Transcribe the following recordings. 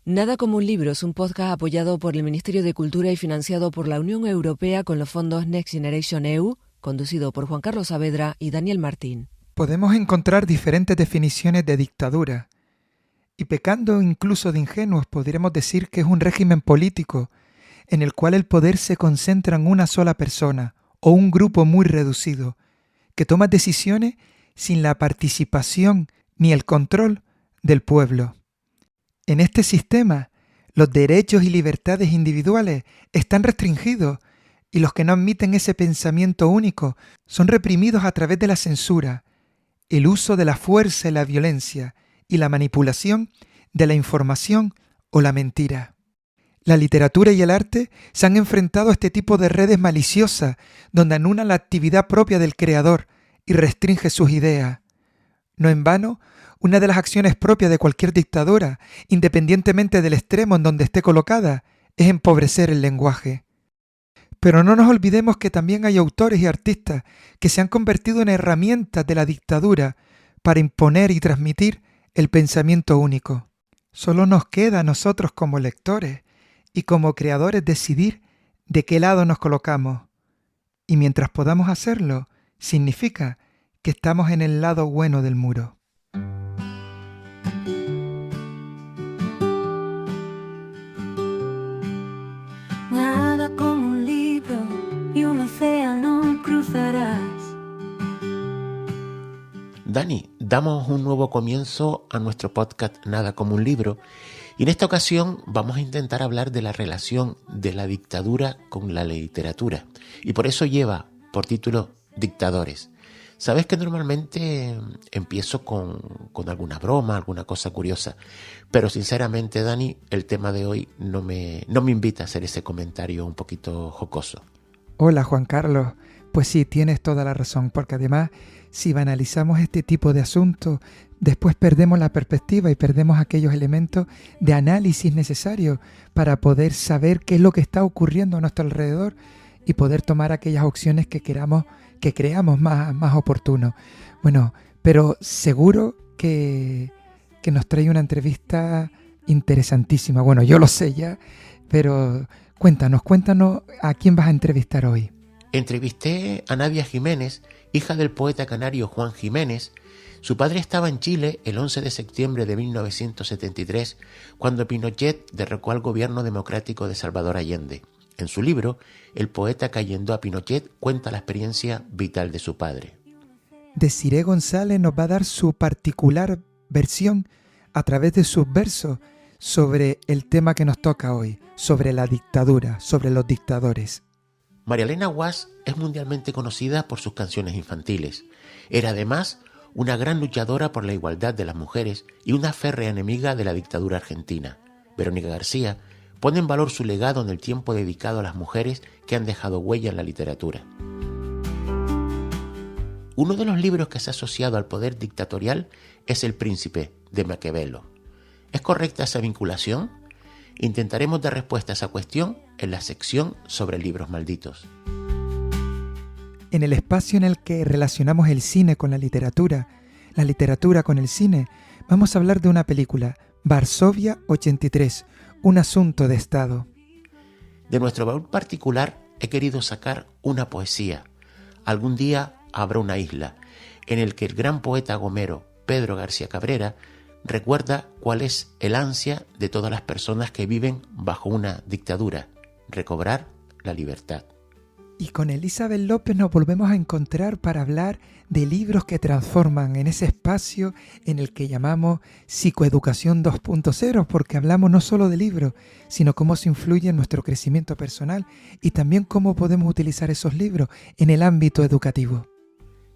Nada como un libro es un podcast apoyado por el Ministerio de Cultura y financiado por la Unión Europea con los fondos Next Generation EU, conducido por Juan Carlos Saavedra y Daniel Martín. Podemos encontrar diferentes definiciones de dictadura, y pecando incluso de ingenuos podríamos decir que es un régimen político en el cual el poder se concentra en una sola persona o un grupo muy reducido, que toma decisiones sin la participación ni el control del pueblo. En este sistema, los derechos y libertades individuales están restringidos y los que no admiten ese pensamiento único son reprimidos a través de la censura, el uso de la fuerza y la violencia y la manipulación de la información o la mentira. La literatura y el arte se han enfrentado a este tipo de redes maliciosas donde anula la actividad propia del creador y restringe sus ideas. No en vano, una de las acciones propias de cualquier dictadura, independientemente del extremo en donde esté colocada, es empobrecer el lenguaje. Pero no nos olvidemos que también hay autores y artistas que se han convertido en herramientas de la dictadura para imponer y transmitir el pensamiento único. Solo nos queda a nosotros como lectores y como creadores decidir de qué lado nos colocamos. Y mientras podamos hacerlo, significa que estamos en el lado bueno del muro. Nada como un libro y un océano cruzarás. Dani, damos un nuevo comienzo a nuestro podcast Nada como un libro y en esta ocasión vamos a intentar hablar de la relación de la dictadura con la literatura y por eso lleva por título Dictadores. Sabes que normalmente empiezo con alguna broma, alguna cosa curiosa, pero sinceramente, Dani, el tema de hoy no me invita a hacer ese comentario un poquito jocoso. Hola Juan Carlos, pues sí, tienes toda la razón, porque además si banalizamos este tipo de asuntos, después perdemos la perspectiva y perdemos aquellos elementos de análisis necesarios para poder saber qué es lo que está ocurriendo a nuestro alrededor y poder tomar aquellas opciones que creamos más oportuno. Bueno, pero seguro que nos trae una entrevista interesantísima. Bueno, yo lo sé ya, pero cuéntanos a quién vas a entrevistar hoy. Entrevisté a Nadia Jiménez, hija del poeta canario Juan Jiménez. Su padre estaba en Chile el 11 de septiembre de 1973, cuando Pinochet derrocó al gobierno democrático de Salvador Allende. En su libro, el poeta cayendo a Pinochet cuenta la experiencia vital de su padre. Desiree González nos va a dar su particular versión a través de sus versos sobre el tema que nos toca hoy, sobre la dictadura, sobre los dictadores. María Elena Guas es mundialmente conocida por sus canciones infantiles. Era además una gran luchadora por la igualdad de las mujeres y una férrea enemiga de la dictadura argentina. Verónica García pone en valor su legado en el tiempo dedicado a las mujeres que han dejado huella en la literatura. Uno de los libros que se ha asociado al poder dictatorial es El Príncipe, de Maquiavelo. ¿Es correcta esa vinculación? Intentaremos dar respuesta a esa cuestión en la sección sobre libros malditos. En el espacio en el que relacionamos el cine con la literatura con el cine, vamos a hablar de una película, Varsovia 83, un asunto de Estado. De nuestro baúl particular he querido sacar una poesía. Algún día habrá una isla, en el que el gran poeta gomero Pedro García Cabrera recuerda cuál es el ansia de todas las personas que viven bajo una dictadura: recobrar la libertad. Y con Elizabeth López nos volvemos a encontrar para hablar de libros que transforman en ese espacio en el que llamamos psicoeducación 2.0, porque hablamos no solo de libros, sino cómo se influye en nuestro crecimiento personal y también cómo podemos utilizar esos libros en el ámbito educativo.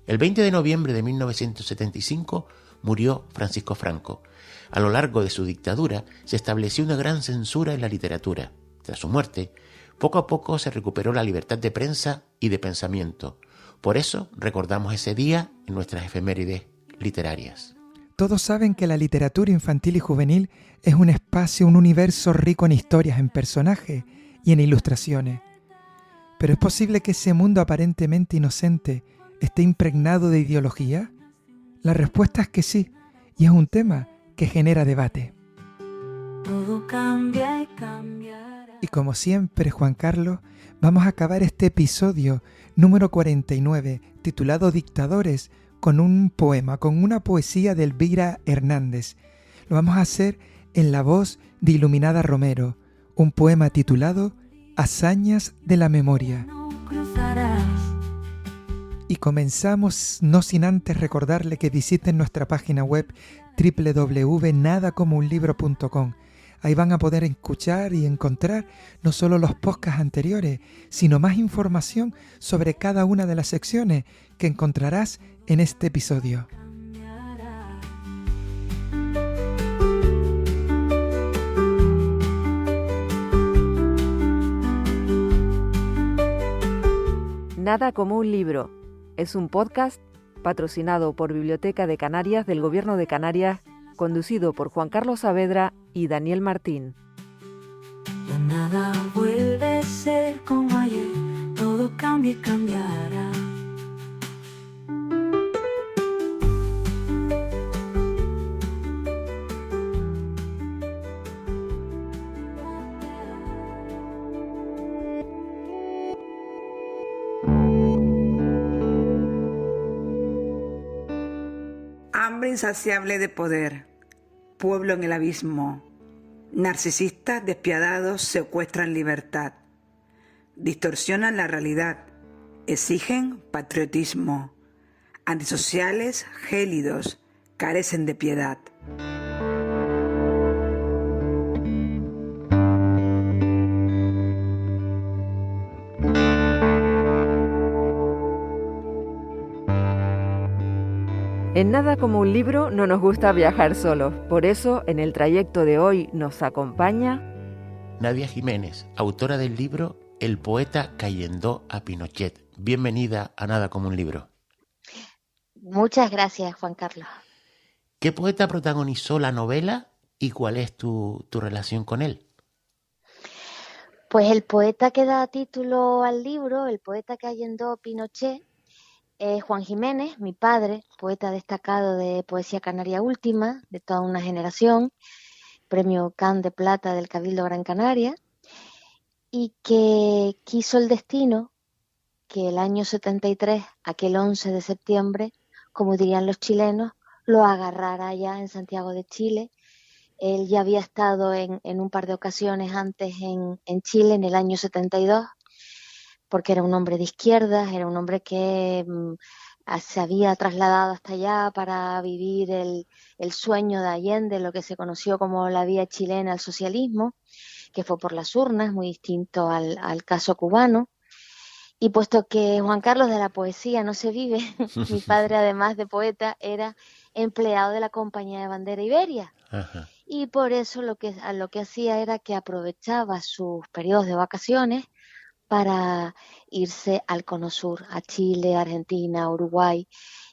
El 20 de noviembre de 1975 murió Francisco Franco. A lo largo de su dictadura se estableció una gran censura en la literatura. Tras su muerte, poco a poco se recuperó la libertad de prensa y de pensamiento. Por eso recordamos ese día en nuestras efemérides literarias. Todos saben que la literatura infantil y juvenil es un espacio, un universo rico en historias, en personajes y en ilustraciones. Pero ¿es posible que ese mundo aparentemente inocente esté impregnado de ideología? La respuesta es que sí, y es un tema que genera debate. todo cambia y cambiará. Y como siempre, Juan Carlos, vamos a acabar este episodio número 49, titulado Dictadores, con un poema, con una poesía de Elvira Hernández. Lo vamos a hacer en la voz de Iluminada Romero, un poema titulado Hazañas de la Memoria. No cruzarás. Y comenzamos no sin antes recordarle que visiten nuestra página web www.nadacomounlibro.com. Ahí van a poder escuchar y encontrar no solo los podcasts anteriores, sino más información sobre cada una de las secciones que encontrarás en este episodio. Nada como un libro. Es un podcast patrocinado por Biblioteca de Canarias del Gobierno de Canarias, conducido por Juan Carlos Saavedra y Daniel Martín. Ya nada vuelve a ser como ayer, todo cambia y cambiará. Hambre insaciable de poder, pueblo en el abismo, narcisistas despiadados secuestran libertad, distorsionan la realidad, exigen patriotismo, antisociales gélidos carecen de piedad. En Nada como un libro no nos gusta viajar solos, por eso en el trayecto de hoy nos acompaña Nadia Jiménez, autora del libro El poeta que allendó a Pinochet. Bienvenida a Nada como un libro. Muchas gracias, Juan Carlos. ¿Qué poeta protagonizó la novela y cuál es tu relación con él? Pues el poeta que da título al libro, el poeta que allendó Pinochet, es Juan Jiménez, mi padre, poeta destacado de poesía canaria última, de toda una generación, premio Can de Plata del Cabildo Gran Canaria, y que quiso el destino que el año 73, aquel 11 de septiembre, como dirían los chilenos, lo agarrara allá en Santiago de Chile. Él ya había estado en un par de ocasiones antes en Chile, en el año 72, porque era un hombre de izquierdas, era un hombre que se había trasladado hasta allá para vivir el sueño de Allende, lo que se conoció como la vía chilena al socialismo, que fue por las urnas, muy distinto al caso cubano. Y puesto que Juan Carlos de la poesía no se vive, mi padre, además de poeta, era empleado de la Compañía de Bandera Iberia. Ajá. Y por eso lo que hacía era que aprovechaba sus periodos de vacaciones para irse al Cono Sur, a Chile, Argentina, Uruguay.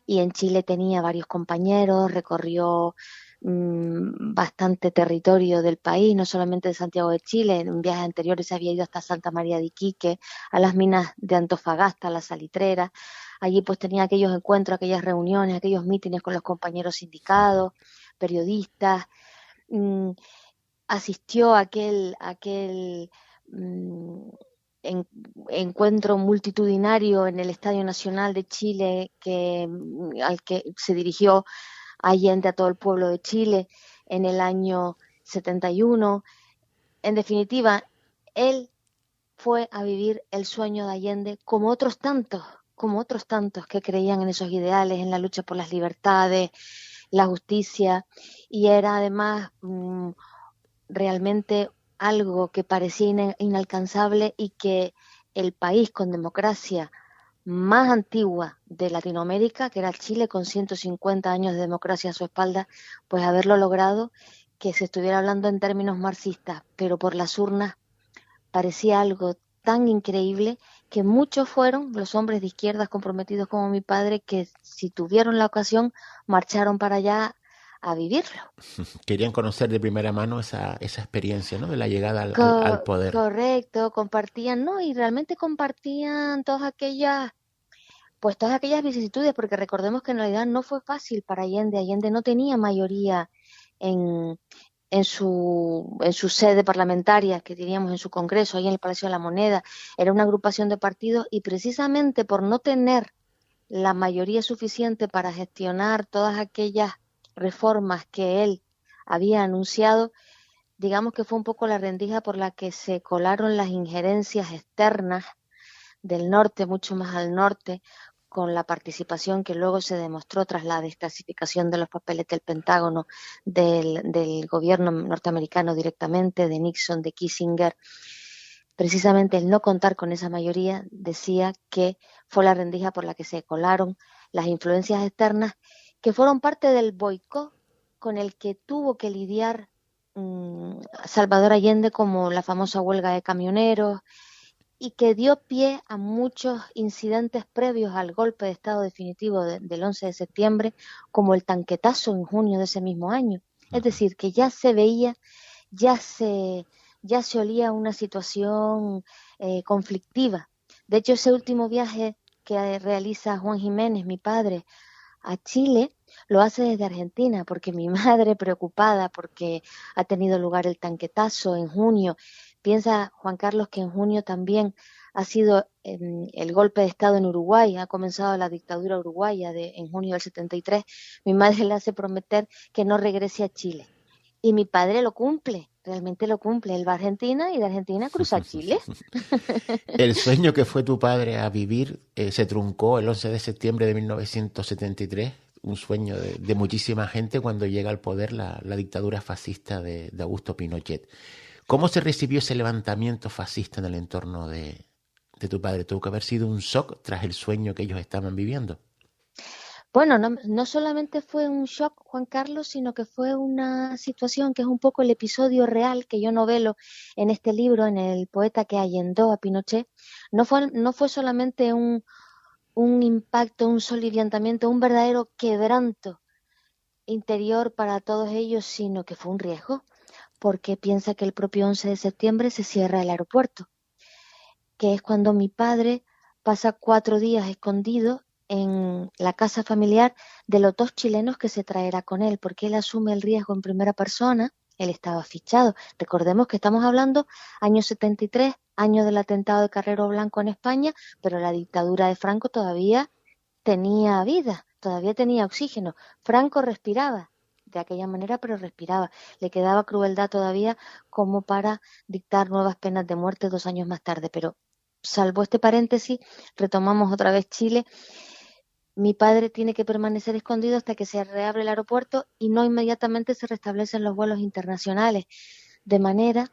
Y en Chile tenía varios compañeros, recorrió bastante territorio del país, no solamente de Santiago de Chile. En viajes anteriores se había ido hasta Santa María de Iquique, a las minas de Antofagasta, a la Salitrera. Allí pues tenía aquellos encuentros, aquellas reuniones, aquellos mítines con los compañeros sindicados, periodistas. Asistió a aquel encuentro multitudinario en el Estadio Nacional de Chile al que se dirigió Allende a todo el pueblo de Chile en el año 71. En definitiva, él fue a vivir el sueño de Allende como otros tantos que creían en esos ideales, en la lucha por las libertades, la justicia, y era además realmente algo que parecía inalcanzable, y que el país con democracia más antigua de Latinoamérica, que era Chile, con 150 años de democracia a su espalda, pues haberlo logrado, que se estuviera hablando en términos marxistas, pero por las urnas, parecía algo tan increíble que muchos fueron los hombres de izquierdas comprometidos como mi padre, que si tuvieron la ocasión marcharon para allá a vivirlo. Querían conocer de primera mano esa experiencia, ¿no?, de la llegada al poder. Correcto, compartían, ¿no? Y realmente compartían todas aquellas vicisitudes, porque recordemos que en realidad no fue fácil para Allende. Allende no tenía mayoría en en su sede parlamentaria que teníamos en su congreso, ahí en el Palacio de la Moneda. Era una agrupación de partidos y precisamente por no tener la mayoría suficiente para gestionar todas aquellas reformas que él había anunciado, digamos que fue un poco la rendija por la que se colaron las injerencias externas del norte, mucho más al norte, con la participación que luego se demostró tras la desclasificación de los papeles del Pentágono, del gobierno norteamericano directamente, de Nixon, de Kissinger. Precisamente el no contar con esa mayoría decía que fue la rendija por la que se colaron las influencias externas que fueron parte del boicot con el que tuvo que lidiar Salvador Allende, como la famosa huelga de camioneros, y que dio pie a muchos incidentes previos al golpe de Estado definitivo del 11 de septiembre, como el tanquetazo en junio de ese mismo año. Es decir, que ya se veía, ya se olía una situación conflictiva. De hecho, ese último viaje que realiza Juan Jiménez, mi padre, a Chile, lo hace desde Argentina, porque mi madre, preocupada porque ha tenido lugar el tanquetazo en junio. Piensa, Juan Carlos, que en junio también ha sido el golpe de Estado en Uruguay, ha comenzado la dictadura uruguaya en junio del 73. Mi madre le hace prometer que no regrese a Chile. Y mi padre lo cumple, realmente lo cumple. Él va a Argentina y de Argentina cruza a Chile. El sueño que fue tu padre a vivir se truncó el 11 de septiembre de 1973, un sueño de muchísima gente cuando llega al poder la dictadura fascista de Augusto Pinochet. ¿Cómo se recibió ese levantamiento fascista en el entorno de tu padre? ¿Tuvo que haber sido un shock tras el sueño que ellos estaban viviendo? Bueno, no solamente fue un shock, Juan Carlos, sino que fue una situación que es un poco el episodio real que yo novelo en este libro, en El poeta que ahuyentó a Pinochet. No fue solamente un impacto, un soliviantamiento, un verdadero quebranto interior para todos ellos, sino que fue un riesgo, porque piensa que el propio 11 de septiembre se cierra el aeropuerto, que es cuando mi padre pasa 4 días escondido en la casa familiar de los 2 chilenos que se traerá con él, porque él asume el riesgo en primera persona. Él estaba fichado. Recordemos que estamos hablando año 73, año del atentado de Carrero Blanco en España, pero la dictadura de Franco todavía tenía vida, todavía tenía oxígeno. Franco respiraba de aquella manera, pero respiraba. Le quedaba crueldad todavía como para dictar nuevas penas de muerte 2 años más tarde. Pero salvo este paréntesis, retomamos otra vez Chile. Mi padre tiene que permanecer escondido hasta que se reabre el aeropuerto y no inmediatamente se restablecen los vuelos internacionales, de manera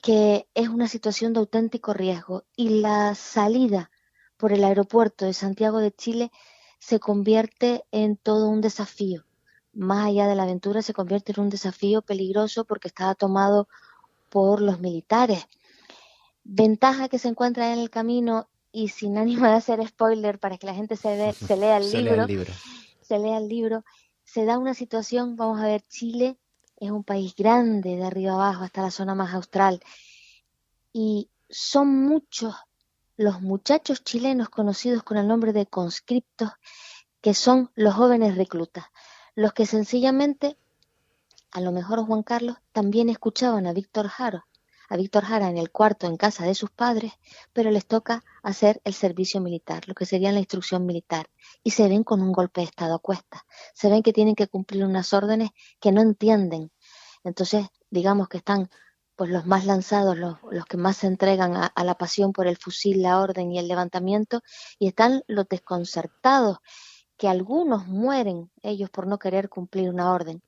que es una situación de auténtico riesgo y la salida por el aeropuerto de Santiago de Chile se convierte en todo un desafío. Más allá de la aventura, se convierte en un desafío peligroso porque estaba tomado por los militares. Ventaja que se encuentra en el camino, y sin ánimo de hacer spoiler para que la gente se lea el libro, se da una situación. Vamos a ver, Chile es un país grande de arriba abajo hasta la zona más austral y son muchos los muchachos chilenos conocidos con el nombre de conscriptos, que son los jóvenes reclutas, los que sencillamente, a lo mejor Juan Carlos, también escuchaban a Víctor Jara en el cuarto en casa de sus padres, pero les toca hacer el servicio militar, lo que sería la instrucción militar, y se ven con un golpe de Estado a cuestas, se ven que tienen que cumplir unas órdenes que no entienden. Entonces, digamos que están pues los más lanzados, los que más se entregan a la pasión por el fusil, la orden y el levantamiento, y están los desconcertados, que algunos mueren ellos por no querer cumplir una orden.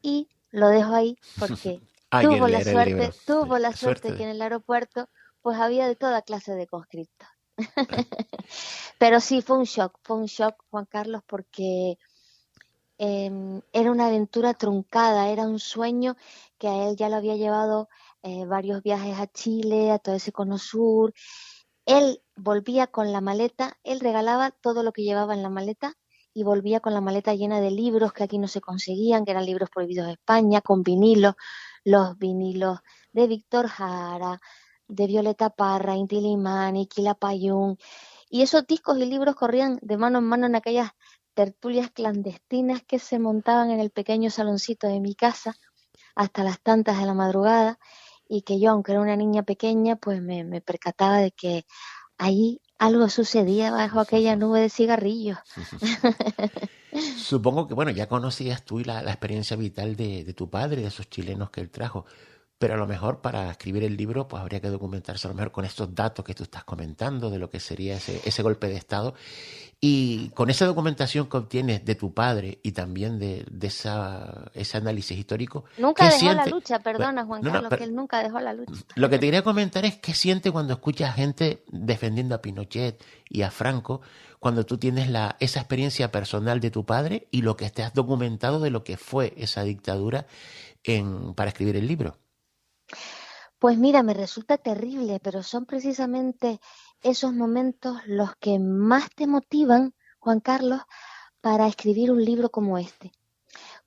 Y lo dejo ahí porque tuvo la suerte que en el aeropuerto pues había de toda clase de conscriptos. Pero sí, fue un shock, Juan Carlos, porque era una aventura truncada, era un sueño que a él ya lo había llevado varios viajes a Chile, a todo ese cono sur. Él volvía con la maleta, él regalaba todo lo que llevaba en la maleta y volvía con la maleta llena de libros que aquí no se conseguían, que eran libros prohibidos de España, con vinilos, los vinilos de Víctor Jara, de Violeta Parra, Inti Illimani, Quilapayún, y esos discos y libros corrían de mano en mano en aquellas tertulias clandestinas que se montaban en el pequeño saloncito de mi casa, hasta las tantas de la madrugada, y que yo, aunque era una niña pequeña, pues me percataba de que ahí algo sucedía bajo aquella nube de cigarrillos. Supongo que, bueno, ya conocías tú la experiencia vital de tu padre, de esos chilenos que él trajo, pero a lo mejor para escribir el libro pues habría que documentarse a lo mejor con estos datos que tú estás comentando de lo que sería ese golpe de Estado. Y con esa documentación que obtienes de tu padre y también de ese análisis histórico, Nunca ¿qué dejó la siente? lucha, perdona Juan No, no, Carlos, que pero él nunca dejó la lucha. lo que te quería comentar es qué siente cuando escuchas gente defendiendo a Pinochet y a Franco, cuando tú tienes esa experiencia personal de tu padre y lo que te has documentado de lo que fue esa dictadura para escribir el libro. Pues mira, me resulta terrible, pero son precisamente esos momentos los que más te motivan, Juan Carlos, para escribir un libro como este.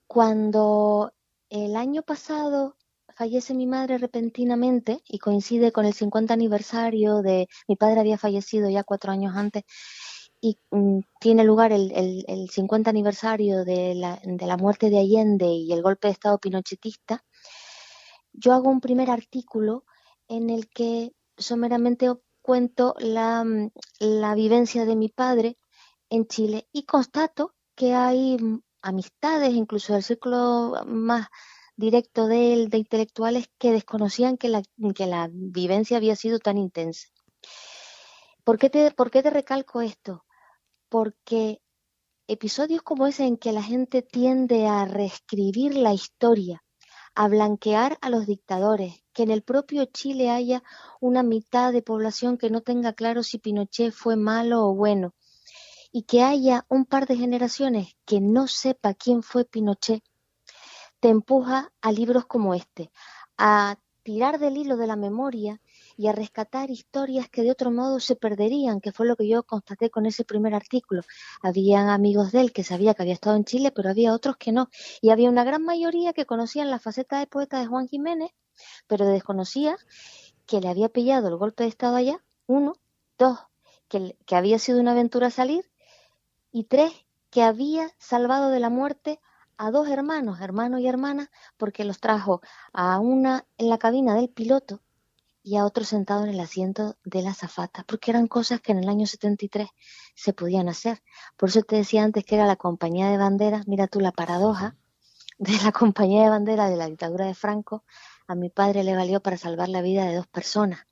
Cuando el año pasado fallece mi madre repentinamente y coincide con el 50 aniversario de mi padre, había fallecido ya 4 años antes, y tiene lugar el 50 aniversario de la muerte de Allende y el golpe de Estado pinochetista, yo hago un primer artículo en el que someramente cuento la vivencia de mi padre en Chile y constato que hay amistades, incluso del círculo más directo de él, de intelectuales, que desconocían que la vivencia había sido tan intensa. ¿Por qué te recalco esto? Porque episodios como ese en que la gente tiende a reescribir la historia, a blanquear a los dictadores, que en el propio Chile haya una mitad de población que no tenga claro si Pinochet fue malo o bueno, y que haya un par de generaciones que no sepa quién fue Pinochet, te empuja a libros como este, a tirar del hilo de la memoria y a rescatar historias que de otro modo se perderían, que fue lo que yo constaté con ese primer artículo. Había amigos de él que sabía que había estado en Chile, pero había otros que no. Y había una gran mayoría que conocían la faceta de poeta de Juan Jiménez, pero desconocía que le había pillado el golpe de Estado allá, 1, 2, que había sido una aventura salir, y 3, que había salvado de la muerte a 2 hermanos y hermana, porque los trajo a una en la cabina del piloto y a otro sentado en el asiento de la azafata, porque eran cosas que en el año 73 se podían hacer. Por eso te decía antes que era la compañía de banderas. Mira tú la paradoja de la compañía de banderas de la dictadura de Franco. A mi padre le valió para salvar la vida de 2 personas.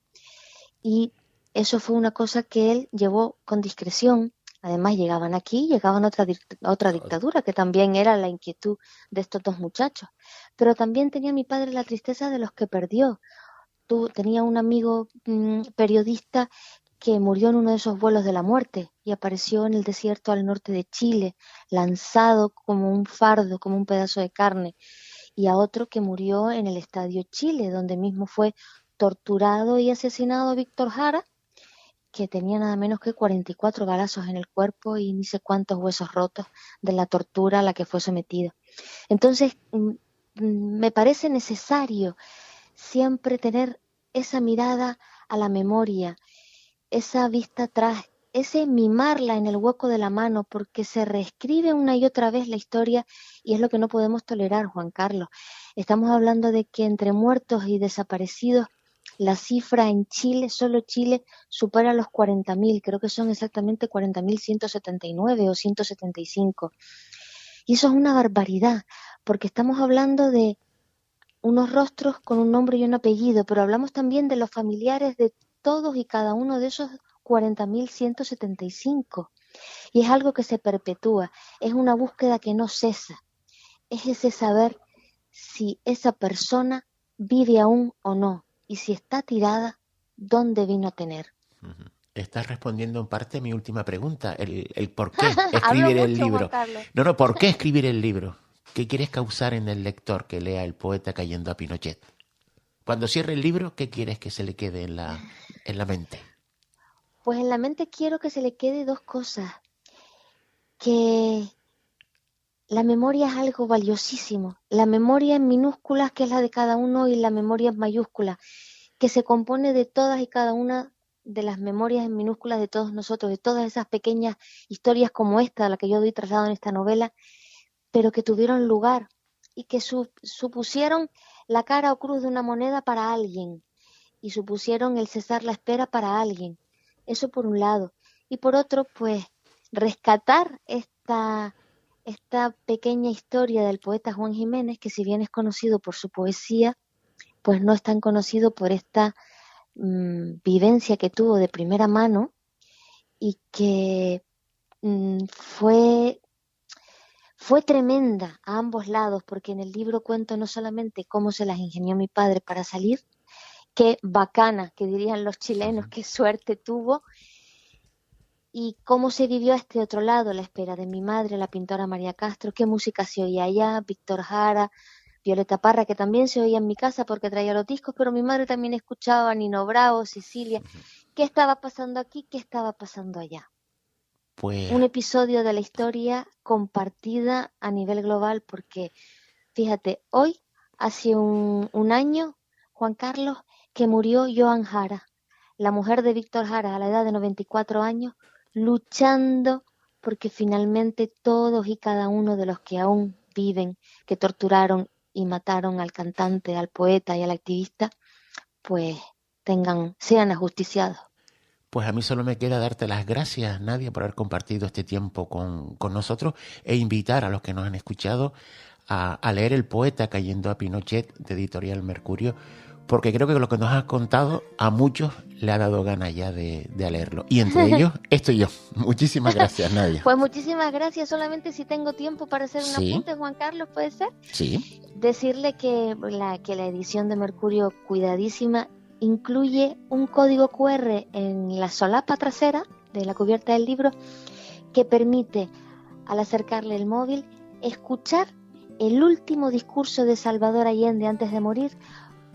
Y eso fue una cosa que él llevó con discreción. Además llegaban aquí, llegaban a otra dictadura, que también era la inquietud de estos 2 muchachos. Pero también tenía mi padre la tristeza de los que perdió. Tenía un amigo periodista que murió en uno de esos vuelos de la muerte y apareció en el desierto al norte de Chile, lanzado como un fardo, como un pedazo de carne, y a otro que murió en el Estadio Chile, donde mismo fue torturado y asesinado Víctor Jara, que tenía nada menos que 44 balazos en el cuerpo y ni sé cuántos huesos rotos de la tortura a la que fue sometido. Entonces, me parece necesario siempre tener esa mirada a la memoria, esa vista atrás, ese mimarla en el hueco de la mano, porque se reescribe una y otra vez la historia y es lo que no podemos tolerar, Juan Carlos. Estamos hablando de que entre muertos y desaparecidos, la cifra en Chile, solo Chile, supera los 40.000, creo que son exactamente 40.179 o 175. Y eso es una barbaridad, porque estamos hablando de unos rostros con un nombre y un apellido, pero hablamos también de los familiares de todos y cada uno de esos 40.175. Y es algo que se perpetúa, es una búsqueda que no cesa, es ese saber si esa persona vive aún o no, y si está tirada, ¿dónde vino a tener? Estás respondiendo en parte a mi última pregunta, el por qué escribir el libro. No, ¿por qué escribir el libro? ¿Qué quieres causar en el lector que lea El poeta cayendo a Pinochet? Cuando cierre el libro, ¿qué quieres que se le quede en la mente? Pues en la mente quiero que se le quede 2 cosas. Que la memoria es algo valiosísimo. La memoria en minúsculas, que es la de cada uno, y la memoria en mayúsculas, que se compone de todas y cada una de las memorias en minúsculas de todos nosotros, de todas esas pequeñas historias como esta, a la que yo doy traslado en esta novela, pero que tuvieron lugar y que supusieron la cara o cruz de una moneda para alguien y supusieron el cesar la espera para alguien. Eso por un lado. Y por otro, pues, rescatar esta pequeña historia del poeta Juan Jiménez, que si bien es conocido por su poesía, pues no es tan conocido por esta vivencia que tuvo de primera mano y que fue tremenda a ambos lados, porque en el libro cuento no solamente cómo se las ingenió mi padre para salir, qué bacana, que dirían los chilenos, qué suerte tuvo, y cómo se vivió a este otro lado, la espera de mi madre, la pintora María Castro, qué música se oía allá, Víctor Jara, Violeta Parra, que también se oía en mi casa porque traía los discos, pero mi madre también escuchaba a Nino Bravo, Cecilia. ¿Qué estaba pasando aquí? ¿Qué estaba pasando allá? Pues Un episodio de la historia compartida a nivel global, porque fíjate, hoy hace un año, Juan Carlos, que murió Joan Jara, la mujer de Víctor Jara a la edad de 94 años, luchando porque finalmente todos y cada uno de los que aún viven, que torturaron y mataron al cantante, al poeta y al activista, pues sean ajusticiados. Pues a mí solo me queda darte las gracias, Nadia, por haber compartido este tiempo con nosotros e invitar a los que nos han escuchado a leer El poeta cayendo a Pinochet, de Editorial Mercurio, porque creo que lo que nos has contado a muchos le ha dado ganas ya de leerlo. Y entre ellos estoy yo. Muchísimas gracias, Nadia. Pues muchísimas gracias. Solamente si tengo tiempo para hacer un apunte, Juan Carlos, ¿puede ser? Sí. Decirle que la edición de Mercurio, cuidadísima, incluye un código QR en la solapa trasera de la cubierta del libro que permite, al acercarle el móvil, escuchar el último discurso de Salvador Allende antes de morir,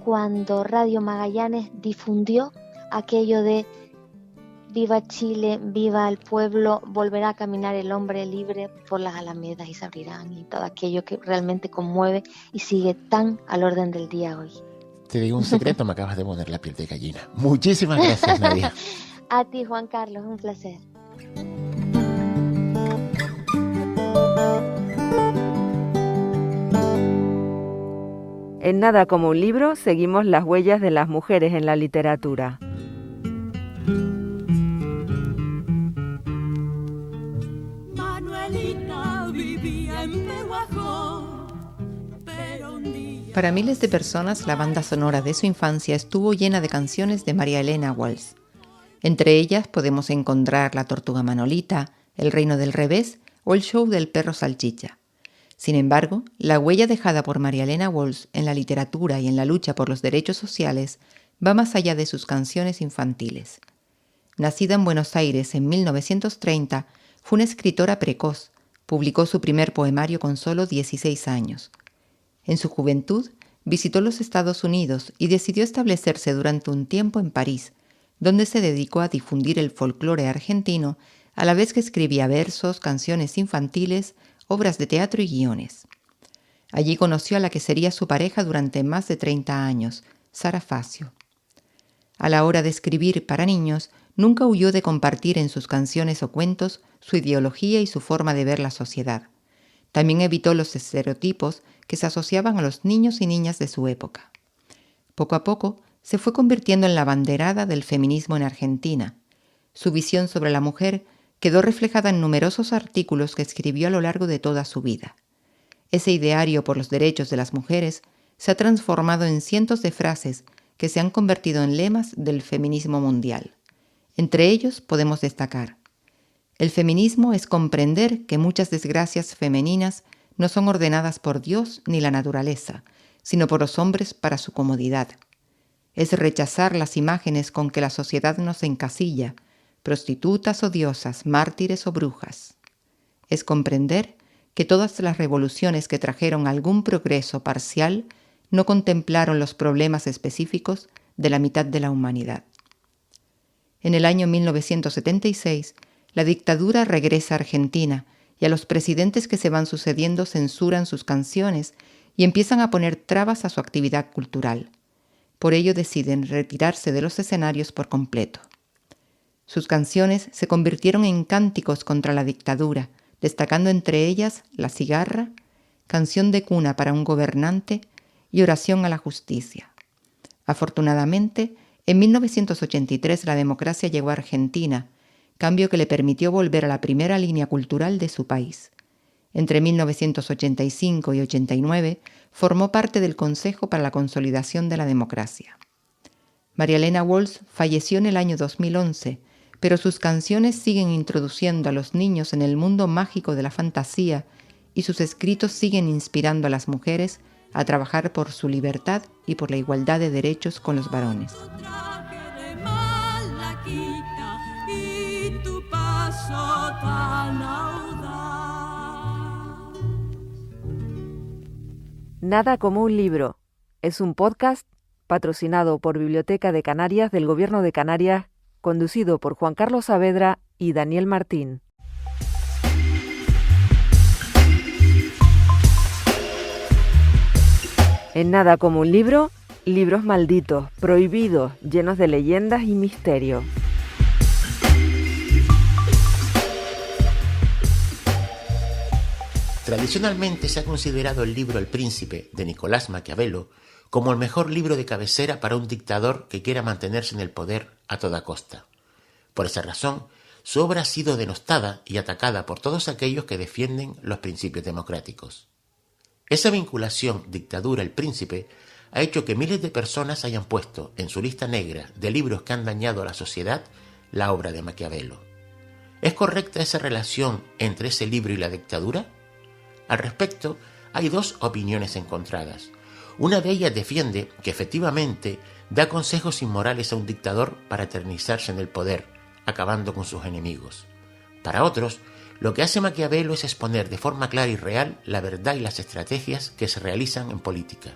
cuando Radio Magallanes difundió aquello de viva Chile, viva el pueblo, volverá a caminar el hombre libre por las alamedas y se abrirán, y todo aquello que realmente conmueve y sigue tan al orden del día hoy. Te digo un secreto, me acabas de poner la piel de gallina. Muchísimas gracias, Nadia. A ti, Juan Carlos, un placer. En Nada como un libro seguimos las huellas de las mujeres en la literatura. Manuelita vivía en Pehuajó, pero un día... Para miles de personas, la banda sonora de su infancia estuvo llena de canciones de María Elena Walsh. Entre ellas podemos encontrar La Tortuga Manolita, El Reino del Revés o El Show del Perro Salchicha. Sin embargo, la huella dejada por María Elena Walsh en la literatura y en la lucha por los derechos sociales va más allá de sus canciones infantiles. Nacida en Buenos Aires en 1930, fue una escritora precoz. Publicó su primer poemario con solo 16 años. En su juventud, visitó los Estados Unidos y decidió establecerse durante un tiempo en París, donde se dedicó a difundir el folclore argentino, a la vez que escribía versos, canciones infantiles, obras de teatro y guiones. Allí conoció a la que sería su pareja durante más de 30 años, Sara Facio. A la hora de escribir para niños, nunca huyó de compartir en sus canciones o cuentos su ideología y su forma de ver la sociedad. También evitó los estereotipos que se asociaban a los niños y niñas de su época. Poco a poco, se fue convirtiendo en la abanderada del feminismo en Argentina. Su visión sobre la mujer quedó reflejada en numerosos artículos que escribió a lo largo de toda su vida. Ese ideario por los derechos de las mujeres se ha transformado en cientos de frases que se han convertido en lemas del feminismo mundial. Entre ellos podemos destacar: el feminismo es comprender que muchas desgracias femeninas no son ordenadas por Dios ni la naturaleza, sino por los hombres para su comodidad. Es rechazar las imágenes con que la sociedad nos encasilla, prostitutas o diosas, mártires o brujas. Es comprender que todas las revoluciones que trajeron algún progreso parcial no contemplaron los problemas específicos de la mitad de la humanidad. En el año 1976, la dictadura regresa a Argentina y a los presidentes que se van sucediendo censuran sus canciones y empiezan a poner trabas a su actividad cultural. Por ello deciden retirarse de los escenarios por completo. Sus canciones se convirtieron en cánticos contra la dictadura, destacando entre ellas La cigarra, Canción de cuna para un gobernante y Oración a la justicia. Afortunadamente, en 1983 la democracia llegó a Argentina, cambio que le permitió volver a la primera línea cultural de su país. Entre 1985 y 89 formó parte del Consejo para la Consolidación de la Democracia. María Elena Walsh falleció en el año 2011, pero sus canciones siguen introduciendo a los niños en el mundo mágico de la fantasía y sus escritos siguen inspirando a las mujeres a trabajar por su libertad y por la igualdad de derechos con los varones. Nada como un libro. Es un podcast patrocinado por Biblioteca de Canarias del Gobierno de Canarias, conducido por Juan Carlos Saavedra y Daniel Martín. En Nada como un libro, libros malditos, prohibidos, llenos de leyendas y misterio. Tradicionalmente se ha considerado el libro El Príncipe, de Nicolás Maquiavelo, como el mejor libro de cabecera para un dictador que quiera mantenerse en el poder a toda costa. Por esa razón, su obra ha sido denostada y atacada por todos aquellos que defienden los principios democráticos. Esa vinculación dictadura-El Príncipe ha hecho que miles de personas hayan puesto en su lista negra de libros que han dañado a la sociedad la obra de Maquiavelo. ¿Es correcta esa relación entre ese libro y la dictadura? Al respecto, hay dos opiniones encontradas. Una de ellas defiende que efectivamente da consejos inmorales a un dictador para eternizarse en el poder, acabando con sus enemigos. Para otros, lo que hace Maquiavelo es exponer de forma clara y real la verdad y las estrategias que se realizan en política.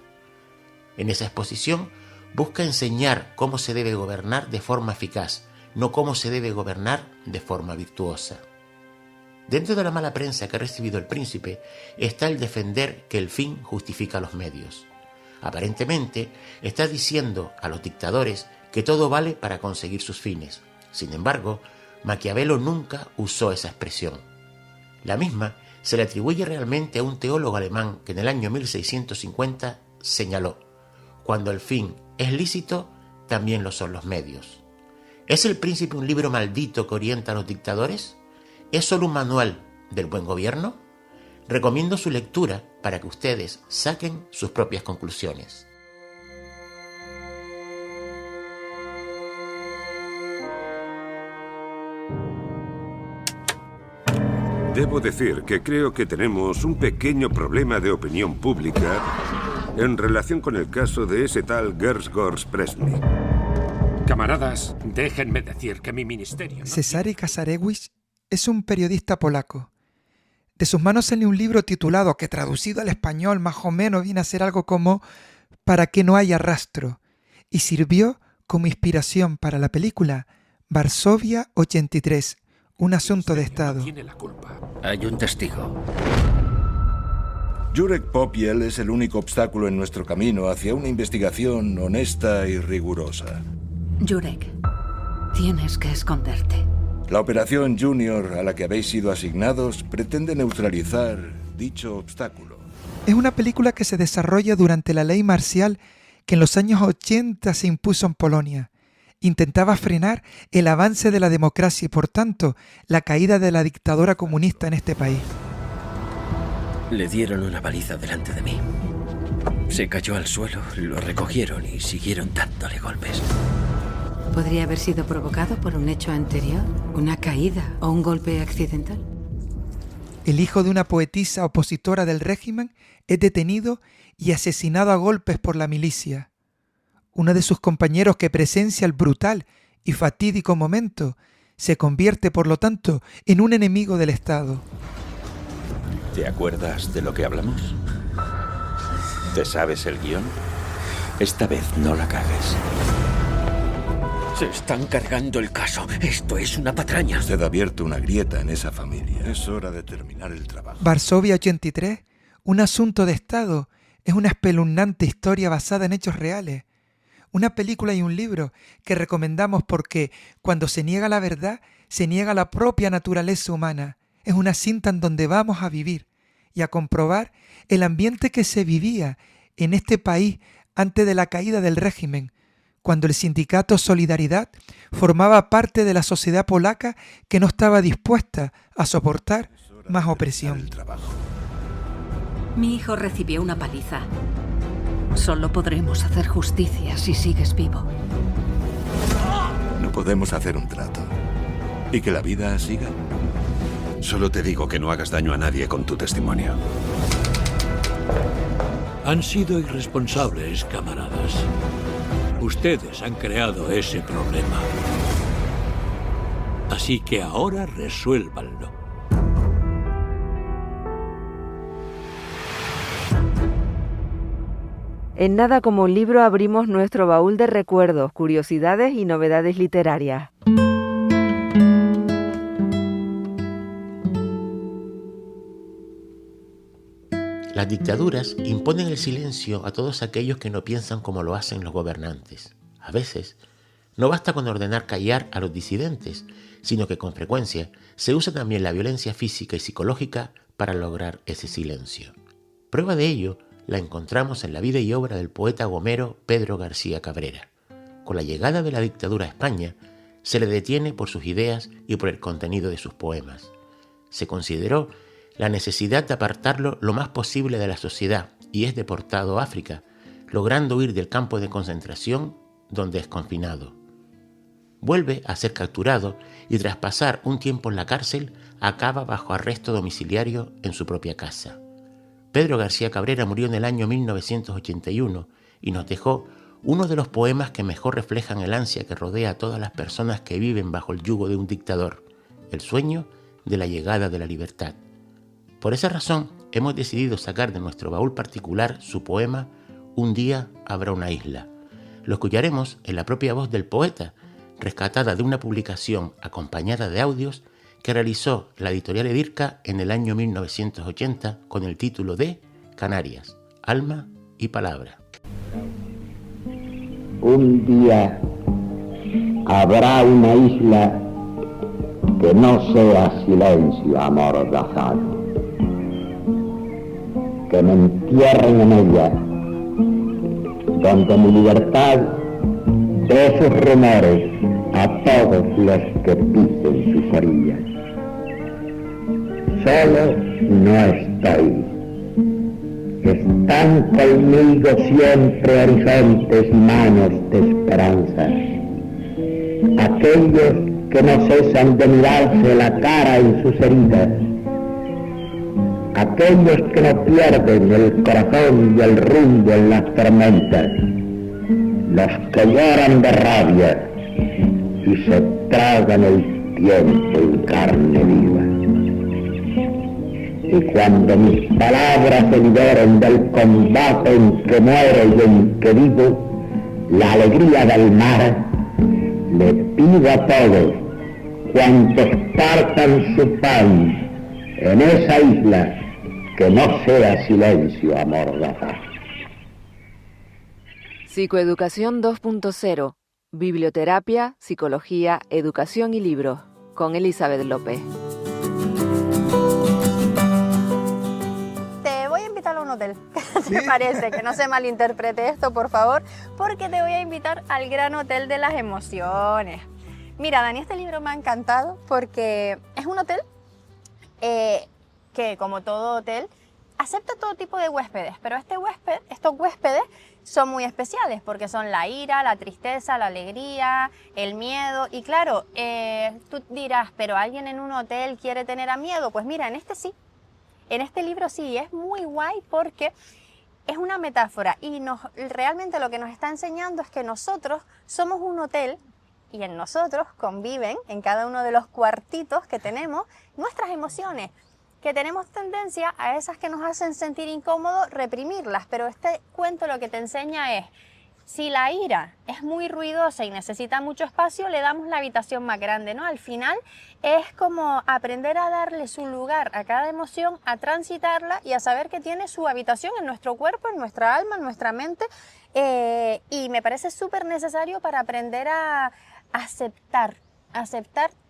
En esa exposición busca enseñar cómo se debe gobernar de forma eficaz, no cómo se debe gobernar de forma virtuosa. Dentro de la mala prensa que ha recibido El Príncipe está el defender que el fin justifica los medios. Aparentemente está diciendo a los dictadores que todo vale para conseguir sus fines. Sin embargo, Maquiavelo nunca usó esa expresión. La misma se le atribuye realmente a un teólogo alemán que en el año 1650 señaló: cuando el fin es lícito, también lo son los medios. ¿Es El Príncipe un libro maldito que orienta a los dictadores? ¿Es solo un manual del buen gobierno? Recomiendo su lectura para que ustedes saquen sus propias conclusiones. Debo decir que creo que tenemos un pequeño problema de opinión pública en relación con el caso de ese tal Grzegorz Presny. Camaradas, déjenme decir que mi ministerio... Cezary Kasarewicz es un periodista polaco. De sus manos salió un libro titulado, que traducido al español más o menos viene a ser algo como Para que no haya rastro, y sirvió como inspiración para la película Varsovia 83, un asunto de Estado. Tiene la culpa. Hay un testigo. Jurek Popiel es el único obstáculo en nuestro camino hacia una investigación honesta y rigurosa. Jurek, tienes que esconderte. La Operación Junior a la que habéis sido asignados pretende neutralizar dicho obstáculo. Es una película que se desarrolla durante la ley marcial que en los años 80 se impuso en Polonia. Intentaba frenar el avance de la democracia y, por tanto, la caída de la dictadura comunista en este país. Le dieron una paliza delante de mí. Se cayó al suelo, lo recogieron y siguieron dándole golpes. ¿Podría haber sido provocado por un hecho anterior? ¿Una caída o un golpe accidental? El hijo de una poetisa opositora del régimen es detenido y asesinado a golpes por la milicia. Uno de sus compañeros, que presencia el brutal y fatídico momento, se convierte, por lo tanto, en un enemigo del Estado. ¿Te acuerdas de lo que hablamos? ¿Te sabes el guión? Esta vez no la cagues. Se están cargando el caso. Esto es una patraña. Usted ha abierto una grieta en esa familia. Es hora de terminar el trabajo. Varsovia 83, un asunto de Estado, es una espeluznante historia basada en hechos reales. Una película y un libro que recomendamos porque cuando se niega la verdad, se niega la propia naturaleza humana. Es una cinta en donde vamos a vivir y a comprobar el ambiente que se vivía en este país antes de la caída del régimen, cuando el sindicato Solidaridad formaba parte de la sociedad polaca que no estaba dispuesta a soportar más opresión. Mi hijo recibió una paliza. Solo podremos hacer justicia si sigues vivo. No podemos hacer un trato. ¿Y que la vida siga? Solo te digo que no hagas daño a nadie con tu testimonio. Han sido irresponsables, camaradas. Ustedes han creado ese problema. Así que ahora resuélvanlo. En Nada como un libro abrimos nuestro baúl de recuerdos, curiosidades y novedades literarias. Las dictaduras imponen el silencio a todos aquellos que no piensan como lo hacen los gobernantes. A veces, no basta con ordenar callar a los disidentes, sino que con frecuencia se usa también la violencia física y psicológica para lograr ese silencio. Prueba de ello la encontramos en la vida y obra del poeta gomero Pedro García Cabrera. Con la llegada de la dictadura a España, se le detiene por sus ideas y por el contenido de sus poemas. Se consideró la necesidad de apartarlo lo más posible de la sociedad y es deportado a África, logrando huir del campo de concentración donde es confinado. Vuelve a ser capturado y tras pasar un tiempo en la cárcel, acaba bajo arresto domiciliario en su propia casa. Pedro García Cabrera murió en el año 1981 y nos dejó uno de los poemas que mejor reflejan el ansia que rodea a todas las personas que viven bajo el yugo de un dictador, el sueño de la llegada de la libertad. Por esa razón, hemos decidido sacar de nuestro baúl particular su poema Un día habrá una isla. Lo escucharemos en la propia voz del poeta, rescatada de una publicación acompañada de audios que realizó la editorial Edirca en el año 1980 con el título de Canarias, alma y palabra. Un día habrá una isla que no sea silencio amordazado, que me entierren en ella, donde mi libertad dé sus rumores a todos los que pisen sus orillas. Solo no estoy. Están conmigo siempre horizontes y manos de esperanza. Aquellos que no cesan de mirarse la cara en sus heridas. Aquellos que no pierden el corazón y el rumbo en las tormentas. Los que lloran de rabia y se tragan el tiempo en carne viva. Y cuando mis palabras se liberen del combate en que muero y en que vivo, la alegría del mar, le pido a todos cuantos partan su pan en esa isla, que no sea silencio amordazado. Psicoeducación 2.0, biblioterapia, psicología, educación y libros, con Elizabeth López. Te voy a invitar a un hotel, ¿te parece? Que no se malinterprete esto, por favor, porque te voy a invitar al Gran Hotel de las Emociones. Mira, Dani, este libro me ha encantado porque es un hotel que, como todo hotel, acepta todo tipo de huéspedes, pero estos huéspedes son muy especiales porque son la ira, la tristeza, la alegría, el miedo. Y claro, tú dirás, ¿pero alguien en un hotel quiere tener a miedo? Pues mira, en este sí, en este libro sí, es muy guay porque es una metáfora y realmente lo que nos está enseñando es que nosotros somos un hotel y en nosotros conviven, en cada uno de los cuartitos que tenemos, nuestras emociones, que tenemos tendencia a esas que nos hacen sentir incómodos, reprimirlas, pero este cuento lo que te enseña es, si la ira es muy ruidosa y necesita mucho espacio, le damos la habitación más grande, ¿no? Al final es como aprender a darle su lugar a cada emoción, a transitarla y a saber que tiene su habitación en nuestro cuerpo, en nuestra alma, en nuestra mente, y me parece súper necesario para aprender a aceptar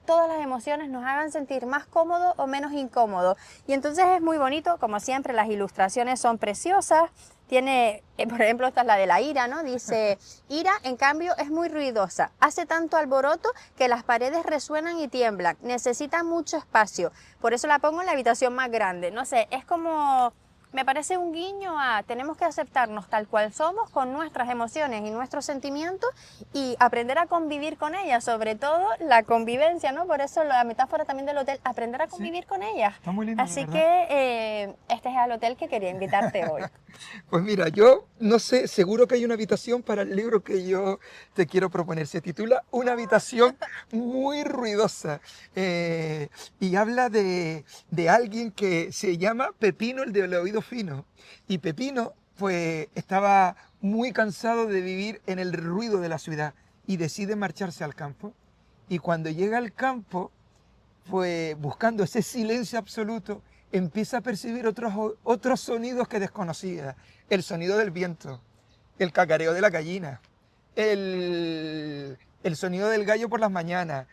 todas las emociones nos hagan sentir más cómodo o menos incómodo. Y entonces es muy bonito, como siempre, las ilustraciones son preciosas. Tiene, por ejemplo, esta es la de la ira, ¿no? Dice, ira, en cambio, es muy ruidosa. Hace tanto alboroto que las paredes resuenan y tiemblan. Necesita mucho espacio. Por eso la pongo en la habitación más grande. No sé, es como... Me parece un guiño a tenemos que aceptarnos tal cual somos con nuestras emociones y nuestros sentimientos y aprender a convivir con ellas, sobre todo la convivencia, ¿no? Por eso la metáfora también del hotel, aprender a convivir con ellas. Está muy lindo, así ¿verdad? Que este es el hotel que quería invitarte hoy. Pues mira, yo no sé, seguro que hay una habitación para el libro que yo te quiero proponer. Se titula Una habitación muy ruidosa y habla de alguien que se llama Pepino, el del oído fino. Y Pepino pues estaba muy cansado de vivir en el ruido de la ciudad y decide marcharse al campo. Y cuando llega al campo, pues buscando ese silencio absoluto, empieza a percibir otros sonidos que desconocía. El sonido del viento, el cacareo de la gallina, el sonido del gallo por las mañanas,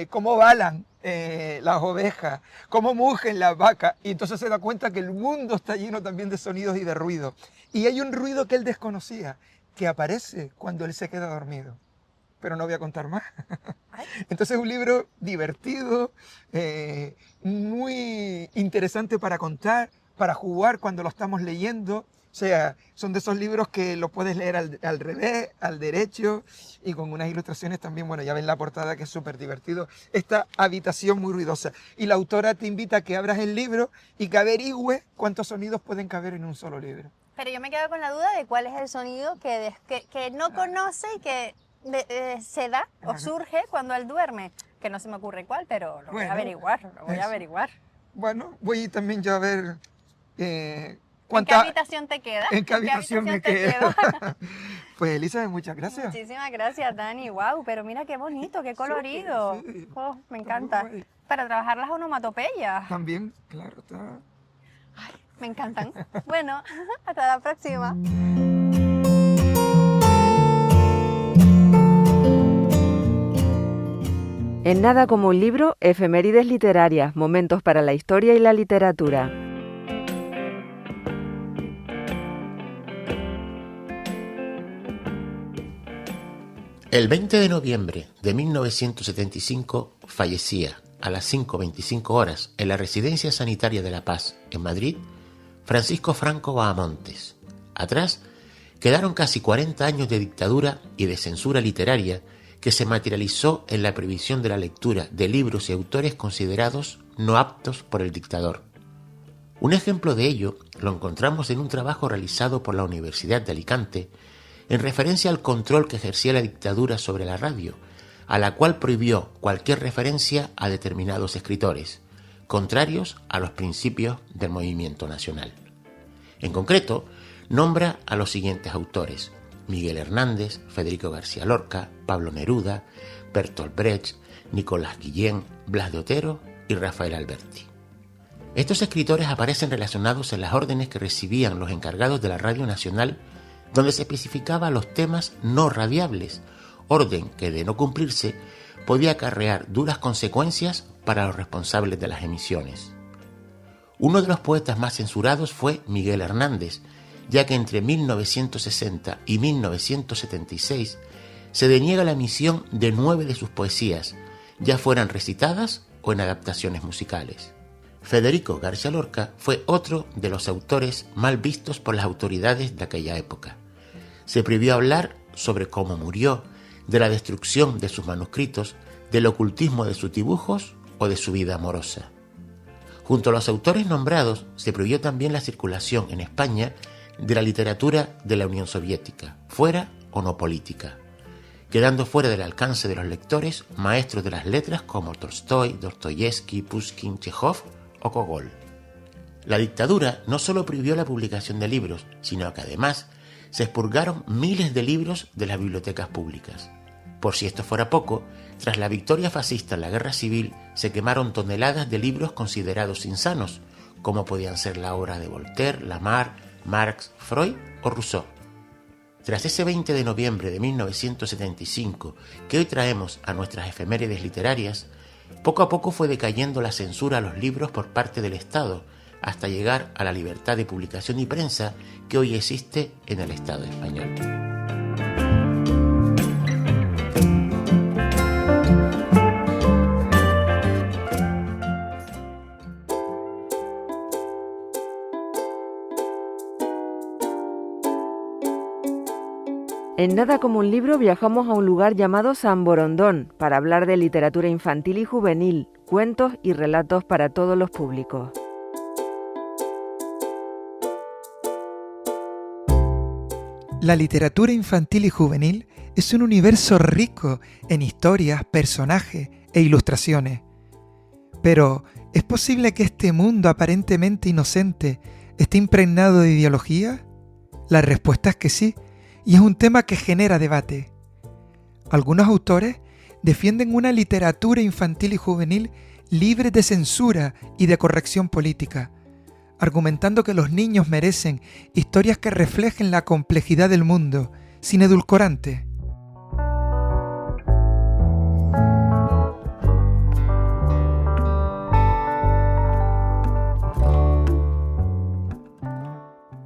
cómo balan las ovejas, cómo mugen las vacas. Y entonces se da cuenta que el mundo está lleno también de sonidos y de ruido. Y hay un ruido que él desconocía, que aparece cuando él se queda dormido. Pero no voy a contar más. Entonces es un libro divertido, muy interesante para contar, para jugar cuando lo estamos leyendo. O sea, son de esos libros que lo puedes leer al revés, al derecho, y con unas ilustraciones también. Bueno, ya ven la portada que es súper divertido. Esta habitación muy ruidosa. Y la autora te invita a que abras el libro y que averigües cuántos sonidos pueden caber en un solo libro. Pero yo me quedo con la duda de cuál es el sonido que no conoce y que se da o surge cuando él duerme. Que no se me ocurre cuál, pero lo voy a averiguar. Bueno, voy también yo a ver... ¿En qué habitación te quedas? ¿En qué habitación me quedo? Pues Elizabeth, muchas gracias. Muchísimas gracias, Dani. Wow, pero mira qué bonito, qué colorido. Sí. Oh, me encanta. Para trabajar las onomatopeyas. También, claro, está. Ay, me encantan. Bueno, hasta la próxima. En Nada como un libro, efemérides literarias, momentos para la historia y la literatura. El 20 de noviembre de 1975 fallecía a las 5:25 horas en la Residencia Sanitaria de La Paz, en Madrid, Francisco Franco Bahamontes. Atrás quedaron casi 40 años de dictadura y de censura literaria que se materializó en la prohibición de la lectura de libros y autores considerados no aptos por el dictador. Un ejemplo de ello lo encontramos en un trabajo realizado por la Universidad de Alicante en referencia al control que ejercía la dictadura sobre la radio, a la cual prohibió cualquier referencia a determinados escritores, contrarios a los principios del movimiento nacional. En concreto, nombra a los siguientes autores: Miguel Hernández, Federico García Lorca, Pablo Neruda, Bertolt Brecht, Nicolás Guillén, Blas de Otero y Rafael Alberti. Estos escritores aparecen relacionados en las órdenes que recibían los encargados de la Radio Nacional, donde se especificaba los temas no radiables, orden que, de no cumplirse, podía acarrear duras consecuencias para los responsables de las emisiones. Uno de los poetas más censurados fue Miguel Hernández, ya que entre 1960 y 1976 se deniega la emisión de 9 de sus poesías, ya fueran recitadas o en adaptaciones musicales. Federico García Lorca fue otro de los autores mal vistos por las autoridades de aquella época. Se prohibió hablar sobre cómo murió, de la destrucción de sus manuscritos, del ocultismo de sus dibujos o de su vida amorosa. Junto a los autores nombrados, se prohibió también la circulación en España de la literatura de la Unión Soviética, fuera o no política, quedando fuera del alcance de los lectores maestros de las letras como Tolstói, Dostoyevsky, Pushkin, Chekhov o Gogol. La dictadura no solo prohibió la publicación de libros, sino que además se expurgaron miles de libros de las bibliotecas públicas. Por si esto fuera poco, tras la victoria fascista en la guerra civil, se quemaron toneladas de libros considerados insanos, como podían ser la obra de Voltaire, Lamarck, Marx, Freud o Rousseau. Tras ese 20 de noviembre de 1975 que hoy traemos a nuestras efemérides literarias, Poco a poco fue decayendo la censura a los libros por parte del Estado, hasta llegar a la libertad de publicación y prensa que hoy existe en el Estado español. En Nada como un libro viajamos a un lugar llamado San Borondón para hablar de literatura infantil y juvenil, cuentos y relatos para todos los públicos. La literatura infantil y juvenil es un universo rico en historias, personajes e ilustraciones. Pero, ¿es posible que este mundo aparentemente inocente esté impregnado de ideología? La respuesta es que sí, y es un tema que genera debate. Algunos autores defienden una literatura infantil y juvenil libre de censura y de corrección política, argumentando que los niños merecen historias que reflejen la complejidad del mundo, sin edulcorantes.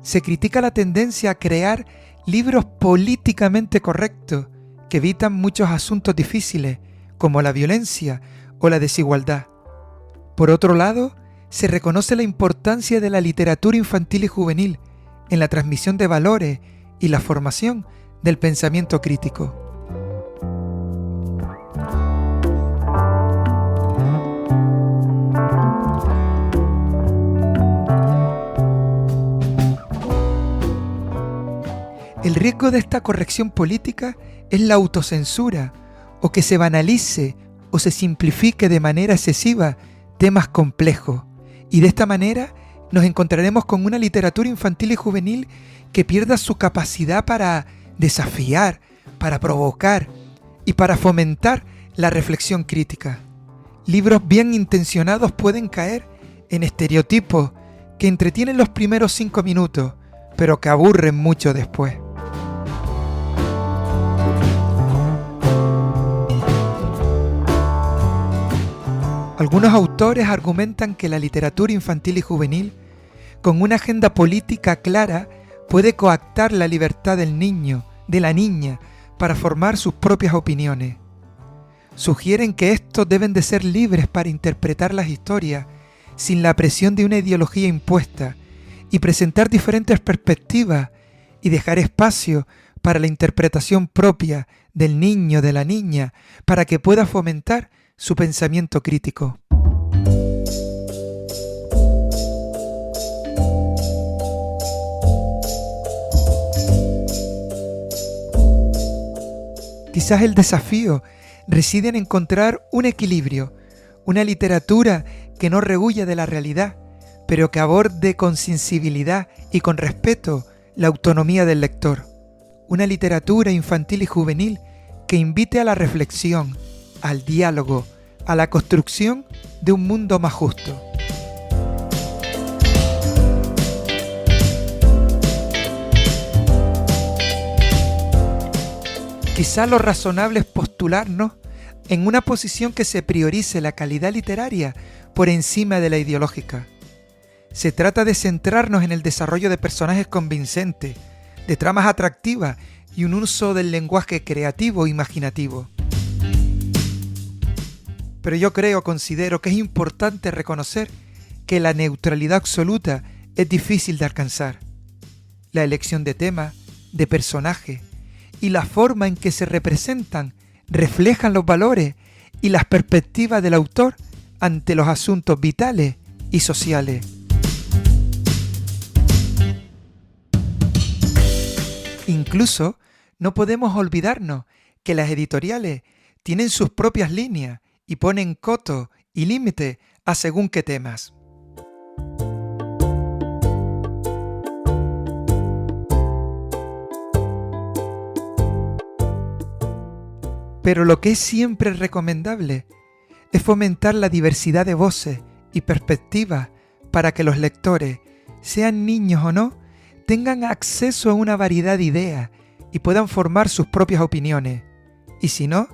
Se critica la tendencia a crear libros políticamente correctos que evitan muchos asuntos difíciles, como la violencia o la desigualdad. Por otro lado, se reconoce la importancia de la literatura infantil y juvenil en la transmisión de valores y la formación del pensamiento crítico. El riesgo de esta corrección política es la autocensura, o que se banalice o se simplifique de manera excesiva temas complejos, y de esta manera nos encontraremos con una literatura infantil y juvenil que pierda su capacidad para desafiar, para provocar y para fomentar la reflexión crítica. Libros bien intencionados pueden caer en estereotipos que entretienen los primeros 5 minutos, pero que aburren mucho después. Algunos autores argumentan que la literatura infantil y juvenil, con una agenda política clara, puede coactar la libertad del niño, de la niña, para formar sus propias opiniones. Sugieren que estos deben de ser libres para interpretar las historias sin la presión de una ideología impuesta y presentar diferentes perspectivas y dejar espacio para la interpretación propia del niño, de la niña, para que pueda fomentar su pensamiento crítico. Quizás el desafío reside en encontrar un equilibrio, una literatura que no rehuya de la realidad, pero que aborde con sensibilidad y con respeto la autonomía del lector. Una literatura infantil y juvenil que invite a la reflexión, al diálogo, a la construcción de un mundo más justo. Quizá lo razonable es postularnos en una posición que se priorice la calidad literaria por encima de la ideológica. Se trata de centrarnos en el desarrollo de personajes convincentes, de tramas atractivas y un uso del lenguaje creativo e imaginativo. Pero yo considero que es importante reconocer que la neutralidad absoluta es difícil de alcanzar. La elección de temas, de personajes y la forma en que se representan reflejan los valores y las perspectivas del autor ante los asuntos vitales y sociales. Incluso no podemos olvidarnos que las editoriales tienen sus propias líneas y ponen coto y límite a según qué temas. Pero lo que es siempre recomendable es fomentar la diversidad de voces y perspectivas para que los lectores, sean niños o no, tengan acceso a una variedad de ideas y puedan formar sus propias opiniones. Y si no,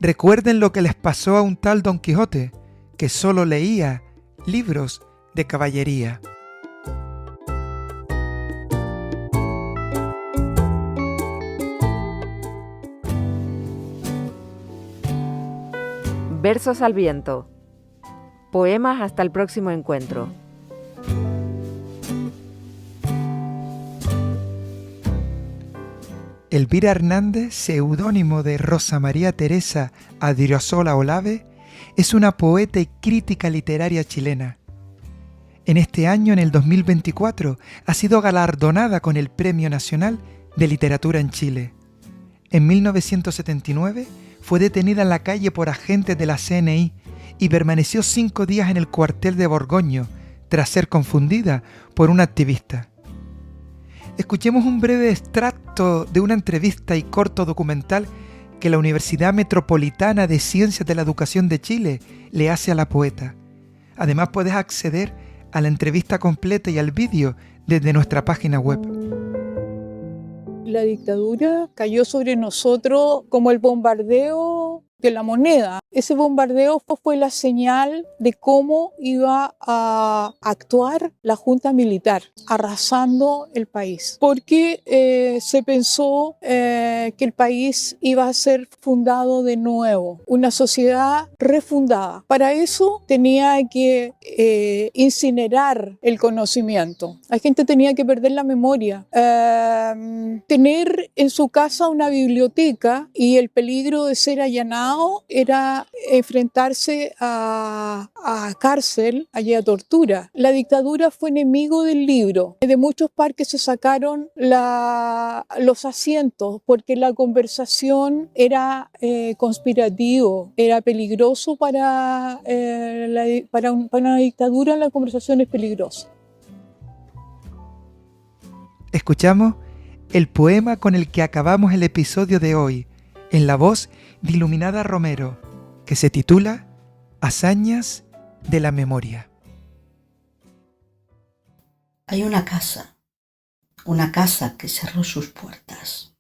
recuerden lo que les pasó a un tal Don Quijote, que solo leía libros de caballería. Versos al viento. Poemas hasta el próximo encuentro. Elvira Hernández, seudónimo de Rosa María Teresa Adriozola Olave, es una poeta y crítica literaria chilena. En este año, en el 2024, ha sido galardonada con el Premio Nacional de Literatura en Chile. En 1979 fue detenida en la calle por agentes de la CNI y permaneció 5 días en el cuartel de Borgoño tras ser confundida por un activista. Escuchemos un breve extracto de una entrevista y corto documental que la Universidad Metropolitana de Ciencias de la Educación de Chile le hace a la poeta. Además, puedes acceder a la entrevista completa y al vídeo desde nuestra página web. La dictadura cayó sobre nosotros como el bombardeo de la moneda. Ese bombardeo fue la señal de cómo iba a actuar la junta militar, arrasando el país. Porque se pensó que el país iba a ser fundado de nuevo, una sociedad refundada. Para eso tenía que incinerar el conocimiento. La gente tenía que perder la memoria. Tener en su casa una biblioteca y el peligro de ser allanado era enfrentarse a cárcel, a tortura. La dictadura fue enemigo del libro. De muchos parques se sacaron los asientos porque la conversación era conspirativo, era peligroso para una dictadura. La conversación es peligrosa. Escuchamos el poema con el que acabamos el episodio de hoy, en la voz de Iluminada Romero, que se titula Hazañas de la Memoria. Hay una casa que cerró sus puertas.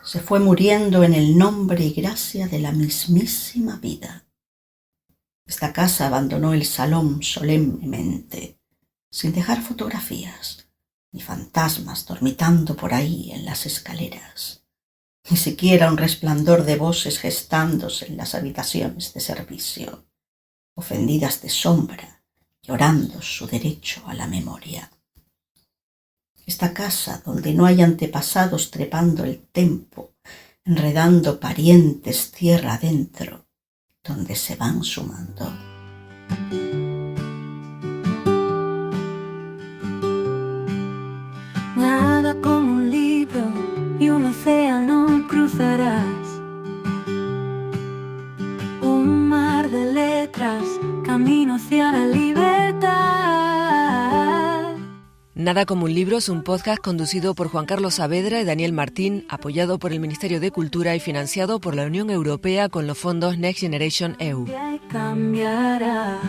Se fue muriendo en el nombre y gracia de la mismísima vida. Esta casa abandonó el salón solemnemente, sin dejar fotografías, ni fantasmas dormitando por ahí en las escaleras. Ni siquiera un resplandor de voces gestándose en las habitaciones de servicio, ofendidas de sombra, llorando su derecho a la memoria. Esta casa donde no hay antepasados trepando el tempo, enredando parientes tierra adentro, donde se van sumando. Nada como un libro y un océano cruzarás, un mar de letras, camino hacia la libertad. Nada como un libro es un podcast conducido por Juan Carlos Saavedra y Daniel Martín, apoyado por el Ministerio de Cultura y financiado por la Unión Europea con los fondos Next Generation EU. Cambiará.